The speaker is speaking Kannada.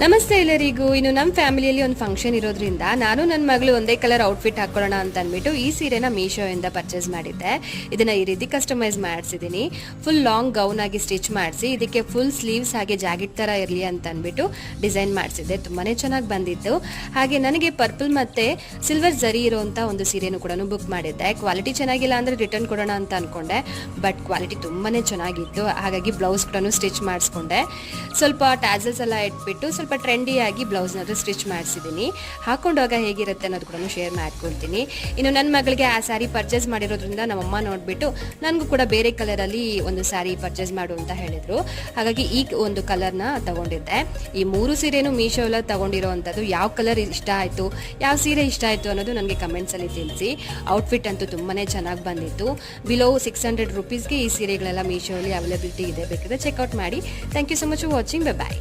ನಮಸ್ತೆ ಎಲ್ಲರಿಗೂ. ಇನ್ನು ನಮ್ಮ ಫ್ಯಾಮಿಲಿಯಲ್ಲಿ ಒಂದು ಫಂಕ್ಷನ್ ಇರೋದ್ರಿಂದ ನಾನು ನನ್ನ ಮಗಳು ಒಂದೇ ಕಲರ್ ಔಟ್ಫಿಟ್ ಹಾಕೊಳ್ಳೋಣ ಅಂತ ಅಂದ್ಬಿಟ್ಟು ಈ ಸೀರೆನ ಮೀಶೋಯಿಂದ ಪರ್ಚೇಸ್ ಮಾಡಿದ್ದೆ. ಇದನ್ನ ಈ ರೀತಿ ಕಸ್ಟಮೈಸ್ ಮಾಡಿಸಿದ್ದೀನಿ. ಫುಲ್ ಲಾಂಗ್ ಗೌನ್ ಆಗಿ ಸ್ಟಿಚ್ ಮಾಡಿಸಿ ಇದಕ್ಕೆ ಫುಲ್ ಸ್ಲೀವ್ಸ್ ಹಾಗೆ ಜಾಕೆಟ್ ತರ ಇರಲಿ ಅಂತ ಅಂದ್ಬಿಟ್ಟು ಡಿಸೈನ್ ಮಾಡಿಸಿದ್ದೆ. ತುಂಬಾನೇ ಚೆನ್ನಾಗಿ ಬಂದಿತ್ತು. ಹಾಗೆ ನನಗೆ ಪರ್ಪಲ್ ಮತ್ತೆ ಸಿಲ್ವರ್ ಜರಿ ಇರುವಂತ ಒಂದು ಸೀರೆನೂ ಕೂಡ ಬುಕ್ ಮಾಡಿದ್ದೆ. ಕ್ವಾಲಿಟಿ ಚೆನ್ನಾಗಿಲ್ಲ ಅಂದ್ರೆ ರಿಟರ್ನ್ ಕೊಡೋಣ ಅಂತ ಅನ್ಕೊಂಡೆ, ಬಟ್ ಕ್ವಾಲಿಟಿ ತುಂಬಾನೇ ಚೆನ್ನಾಗಿತ್ತು. ಹಾಗಾಗಿ ಬ್ಲೌಸ್ ಕೂಡ ಸ್ಟಿಚ್ ಮಾಡಿಸ್ಕೊಂಡೆ. ಸ್ವಲ್ಪ ಟ್ಯಾಸಲ್ಸ್ ಎಲ್ಲ ಇಟ್ಬಿಟ್ಟು ಸ್ವಲ್ಪ ಟ್ರೆಂಡಿಯಾಗಿ ಬ್ಲೌಸ್ನ ಸ್ಟಿಚ್ ಮಾಡಿಸಿದ್ದೀನಿ. ಹಾಕೊಂಡಾಗ ಹೇಗಿರುತ್ತೆ ಅನ್ನೋದು ಕೂಡ ಶೇರ್ ಮಾಡ್ಕೊಳ್ತೀನಿ. ಇನ್ನು ನನ್ನ ಮಗಳಿಗೆ ಆ ಸ್ಯಾರಿ ಪರ್ಚೇಸ್ ಮಾಡಿರೋದ್ರಿಂದ ನಮ್ಮಮ್ಮ ನೋಡ್ಬಿಟ್ಟು ನನಗೂ ಕೂಡ ಬೇರೆ ಕಲರಲ್ಲಿ ಒಂದು ಸ್ಯಾರಿ ಪರ್ಚೇಸ್ ಮಾಡು ಅಂತ ಹೇಳಿದ್ರು. ಹಾಗಾಗಿ ಈ ಒಂದು ಕಲರ್ನ ತಗೊಂಡಿದ್ದೆ. ಈ 3 ಸೀರೆನೂ ಮೀಶೋಲ್ಲ ತಗೊಂಡಿರೋವಂಥದ್ದು. ಯಾವ ಕಲರ್ ಇಷ್ಟ ಆಯಿತು, ಯಾವ ಸೀರೆ ಇಷ್ಟ ಆಯಿತು ಅನ್ನೋದು ನನಗೆ ಕಮೆಂಟ್ಸಲ್ಲಿ ತಿಳಿಸಿ. ಔಟ್ಫಿಟ್ ಅಂತೂ ತುಂಬಾನೇ ಚೆನ್ನಾಗಿ ಬಂದಿತ್ತು. ಬಿಲೋ 600 ರುಪೀಸ್ಗೆ ಈ ಸೀರೆಗಳೆಲ್ಲ ಮೀಶೋಲ್ಲಿ ಅವೈಲಬಿಲಿಟಿ ಇದೆ. ಬೇಕಾದ್ರೆ ಚೆಕ್ಔಟ್ ಮಾಡಿ. Thank you so much for watching. Bye bye.